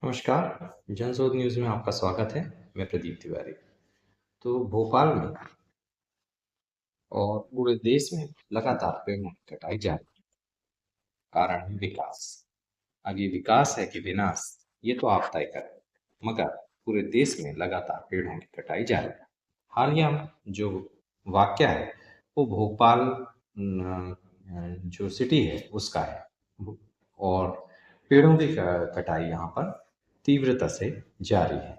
नमस्कार, जनशोध न्यूज़ में आपका स्वागत है। मैं प्रदीप तिवारी। तो भोपाल में और पूरे देश में लगातार पेड़ों की कटाई जारी है। कारण है विकास। अब ये विकास है कि विनाश, ये तो आप तय करें। मगर पूरे देश में लगातार पेड़ों की कटाई जारी है। हालिया जो वाकया है वो भोपाल जो सिटी है उसका है। और पेड़ों की कटाई यहाँ पर तीव्रता से जारी है।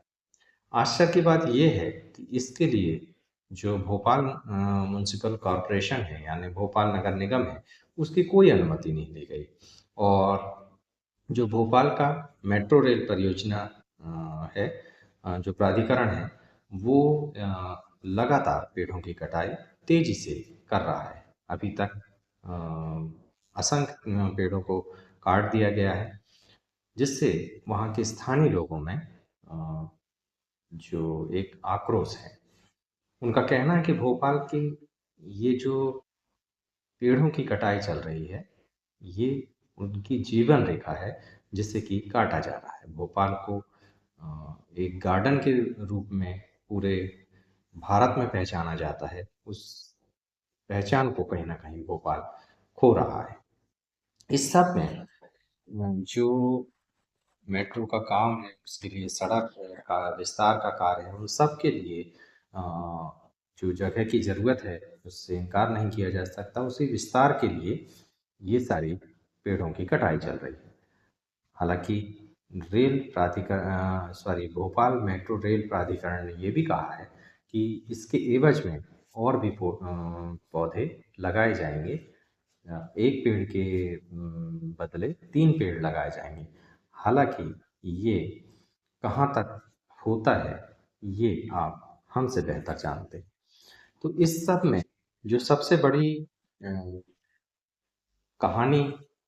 आश्चर्य की बात यह है कि इसके लिए जो भोपाल म्युनिसिपल कॉरपोरेशन है यानी भोपाल नगर निगम है, उसकी कोई अनुमति नहीं ली गई। और जो भोपाल का मेट्रो रेल परियोजना है, जो प्राधिकरण है, वो लगातार पेड़ों की कटाई तेजी से कर रहा है। अभी तक असंख्य पेड़ों को काट दिया गया है, जिससे वहाँ के स्थानीय लोगों में जो एक आक्रोश है। उनका कहना है कि भोपाल की ये जो पेड़ों की कटाई चल रही है, ये उनकी जीवन रेखा है जिससे कि काटा जा रहा है। भोपाल को एक गार्डन के रूप में पूरे भारत में पहचाना जाता है। उस पहचान को कहीं न कहीं भोपाल खो रहा है। इस सब में जो मेट्रो का काम है, उसके लिए सड़क का विस्तार का कार्य है, उन सब के लिए अ, जो जगह की ज़रूरत है, उससे इनकार नहीं किया जा सकता। उसी विस्तार के लिए ये सारी पेड़ों की कटाई चल रही है। हालाँकि भोपाल मेट्रो रेल प्राधिकरण ने ये भी कहा है कि इसके एवज़ में और भी पौधे लगाए जाएँगे। 1 पेड़ के बदले 3 पेड़ लगाए जाएँगे। हालाँकि ये कहाँ तक होता है, ये आप हमसे बेहतर जानते हैं। तो इस सब में जो सबसे बड़ी अ, कहानी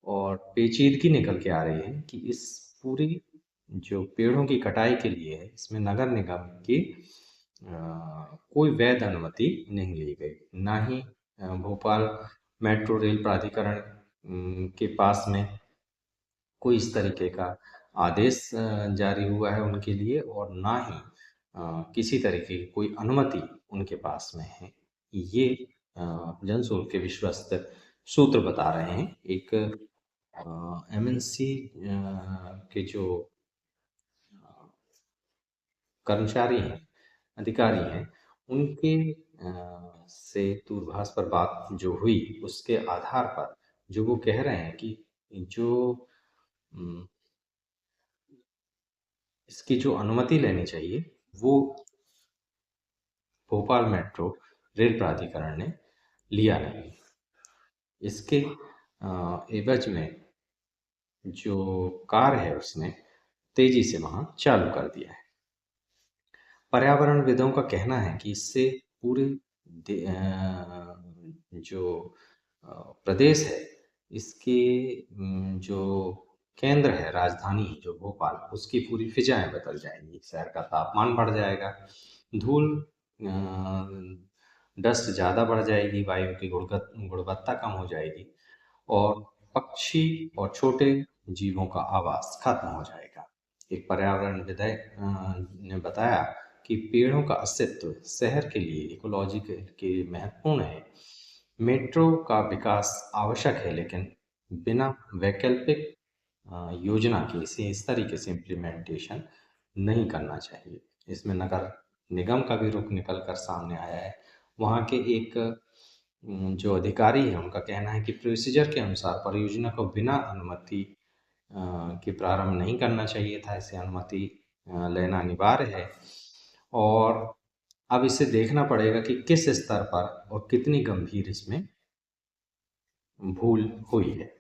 और पेचीदगी निकल के आ रही है कि इस पूरी जो पेड़ों की कटाई के लिए है, इसमें नगर निगम की कोई वैध अनुमति नहीं ली गई। ना ही भोपाल मेट्रो रेल प्राधिकरण के पास में कोई इस तरीके का आदेश जारी हुआ है उनके लिए, और ना ही किसी तरीके की कोई अनुमति उनके पास में है। ये जनशोध के विश्वस्त सूत्र बता रहे हैं। एक एमएनसी के जो कर्मचारी हैं, अधिकारी हैं, उनके से दूरभाष पर बात जो हुई, उसके आधार पर जो वो कह रहे हैं कि जो उम, इसकी जो अनुमति लेनी चाहिए, वो भोपाल मेट्रो रेल प्राधिकरण ने लिया नहीं। इसके एवज में जो कार है उसने तेजी से वहाँ चालू कर दिया है। पर्यावरणविदों का कहना है कि इससे पूरे जो प्रदेश है, इसके जो केंद्र है, राजधानी जो भोपाल, उसकी पूरी फिजाएं बदल जाएंगी। शहर का तापमान बढ़ जाएगा, धूल डस्ट ज़्यादा बढ़ जाएगी, वायु की गुणवत्ता कम हो जाएगी, और पक्षी और छोटे जीवों का आवास खत्म हो जाएगा। एक पर्यावरणविद ने बताया कि पेड़ों का अस्तित्व शहर के लिए इकोलॉजी के महत्वपूर्ण है। मेट्रो का विकास आवश्यक है, लेकिन बिना वैकल्पिक योजना के इसे इस तरीके से इम्प्लीमेंटेशन नहीं करना चाहिए। इसमें नगर निगम का भी रुख निकल कर सामने आया है। वहाँ के एक जो अधिकारी हैं, उनका कहना है कि प्रोसीजर के अनुसार परियोजना को बिना अनुमति के प्रारंभ नहीं करना चाहिए था। इसे अनुमति लेना अनिवार्य है, और अब इसे देखना पड़ेगा कि किस स्तर पर और कितनी गंभीर इसमें भूल हुई है।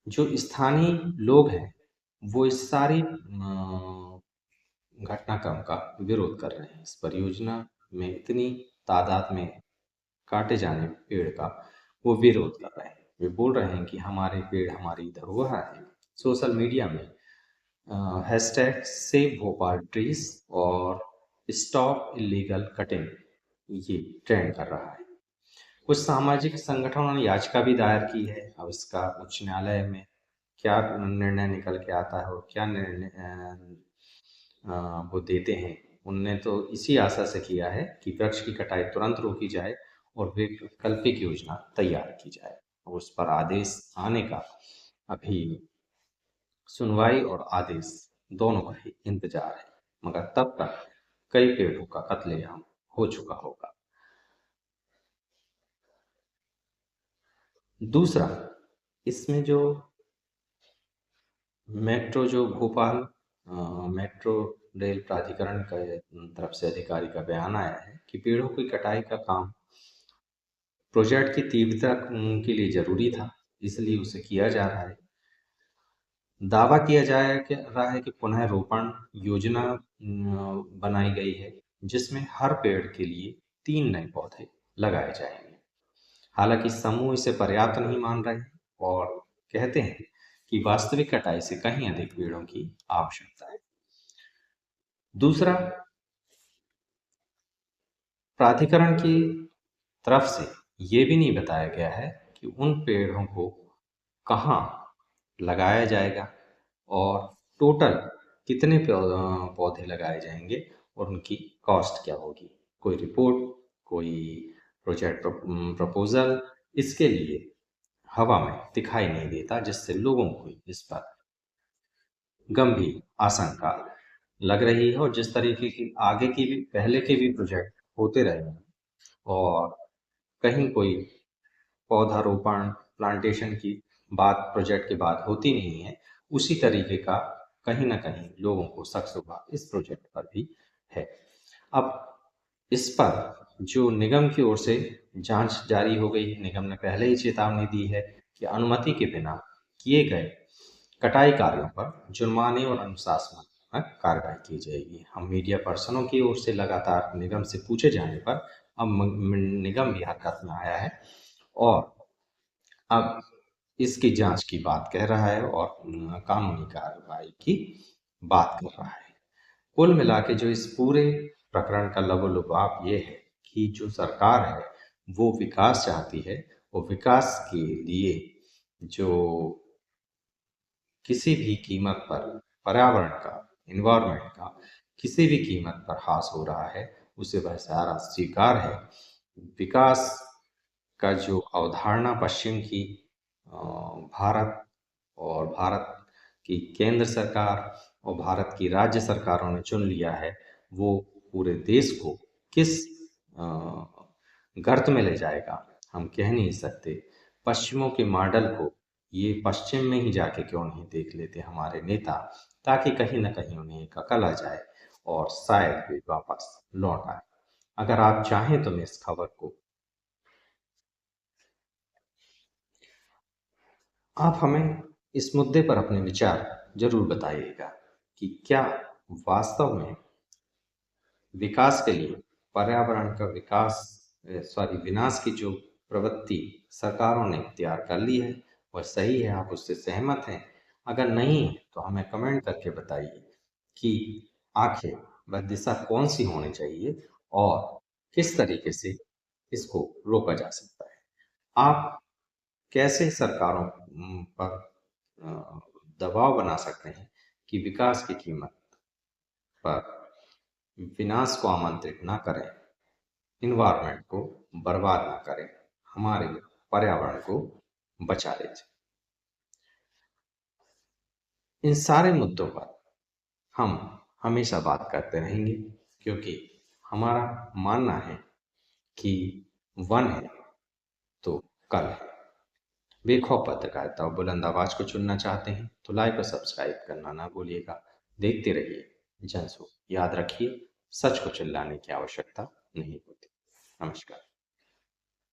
जो स्थानीय लोग हैं, वो इस सारी घटनाक्रम का विरोध कर रहे हैं। इस परियोजना में इतनी तादाद में काटे जाने पेड़ का वो विरोध कर रहे हैं। वे बोल रहे हैं कि हमारे पेड़ हमारी धरोहर है। सोशल मीडिया में हैशटैग सेव भोपाल ट्रीज और स्टॉप इलीगल कटिंग ये ट्रेंड कर रहा है। कुछ सामाजिक संगठनों ने याचिका भी दायर की है। अब इसका उच्च न्यायालय में क्या निर्णय निकल के आता है और क्या निर्णय वो देते हैं, उनने तो इसी आशा से किया है कि वृक्ष की कटाई तुरंत रोकी जाए और वैकल्पिक योजना तैयार की जाए। और उस पर आदेश आने का अभी सुनवाई और आदेश दोनों का ही इंतजार है, मगर तब तक कई पेड़ों का कत्लेआम हो चुका होगा। दूसरा, इसमें जो मेट्रो जो भोपाल मेट्रो रेल प्राधिकरण के तरफ से अधिकारी का बयान आया है कि पेड़ों की कटाई का काम प्रोजेक्ट की तीव्रता के लिए जरूरी था, इसलिए उसे किया जा रहा है। दावा किया जाए कि रहा है कि पुनः रोपण योजना बनाई गई है, जिसमें हर पेड़ के लिए 3 नए पौधे लगाए जाएंगे। हालांकि समूह इसे पर्याप्त नहीं मान रहे हैं और कहते हैं कि वास्तविक कटाई से कहीं अधिक पेड़ों की आवश्यकता है। दूसरा, प्राधिकरण की तरफ से ये भी नहीं बताया गया है कि उन पेड़ों को कहाँ लगाया जाएगा और टोटल कितने पौधे लगाए जाएंगे और उनकी कॉस्ट क्या होगी। कोई रिपोर्ट, कोई प्रोजेक्ट प्रपोजल इसके लिए हवा में दिखाई नहीं देता, जिससे लोगों को इस पर गंभीर आशंका लग रही है। और जिस तरीके की आगे की भी पहले के भी प्रोजेक्ट होते रहे हैं और कहीं कोई पौधारोपण प्लांटेशन की बात प्रोजेक्ट के बाद होती नहीं है, उसी तरीके का कहीं ना कहीं लोगों को शक शुबा इस प्रोजेक्ट पर भी है। अब इस पर जो निगम की ओर से जांच जारी हो गई है, निगम ने पहले ही चेतावनी दी है कि अनुमति के बिना किए गए कटाई कार्यों पर जुर्माने और अनुशासनात्मक कार्रवाई की जाएगी। हम मीडिया पर्सनों की ओर से लगातार निगम से पूछे जाने पर अब निगम भी हरकत में आया है और अब इसकी जांच की बात कह रहा है और कानूनी कार्रवाई की बात कर रहा है। कुल मिला के जो इस पूरे प्रकरण का लबोलुबाब ये है कि जो सरकार है वो विकास चाहती है और विकास के लिए जो किसी भी कीमत पर पर्यावरण का, इन्वायरमेंट का किसी भी कीमत पर हास हो रहा है, उसे वह सारा स्वीकार है। विकास का जो अवधारणा पश्चिम की भारत और भारत की केंद्र सरकार और भारत की राज्य सरकारों ने चुन लिया है, वो पूरे देश को किस अ, गर्त में ले जाएगा हम कह नहीं सकते। पश्चिमों के मॉडल को ये पश्चिम में ही जाके क्यों नहीं देख लेते हमारे नेता, ताकि कहीं ना कहीं उन्हें एक अकल आ जाए और शायद वे वापस लौट आए। अगर आप चाहें तो मैं इस खबर को आप हमें इस मुद्दे पर अपने विचार जरूर बताइएगा कि क्या वास्तव में विकास के लिए पर्यावरण का विनाश की जो प्रवृत्ति सरकारों ने इख्तियार कर ली है वह सही है, आप उससे सहमत हैं? अगर नहीं है तो हमें कमेंट करके बताइए कि आखिर वह दिशा कौन सी होनी चाहिए और किस तरीके से इसको रोका जा सकता है। आप कैसे सरकारों पर दबाव बना सकते हैं कि विकास की कीमत पर विनाश को आमंत्रित ना करें, इन्वायरमेंट को बर्बाद ना करें, हमारे पर्यावरण को बचा ले। इन सारे मुद्दों पर हम हमेशा बात करते रहेंगे, क्योंकि हमारा मानना है कि वन है तो कल है। बेखौफ पत्रकारिता और बुलंद आवाज को चुनना चाहते हैं तो लाइक और सब्सक्राइब करना ना भूलिएगा। देखते रहिए जनसुख। याद रखिए, सच को चिल्लाने की आवश्यकता नहीं होती। नमस्कार।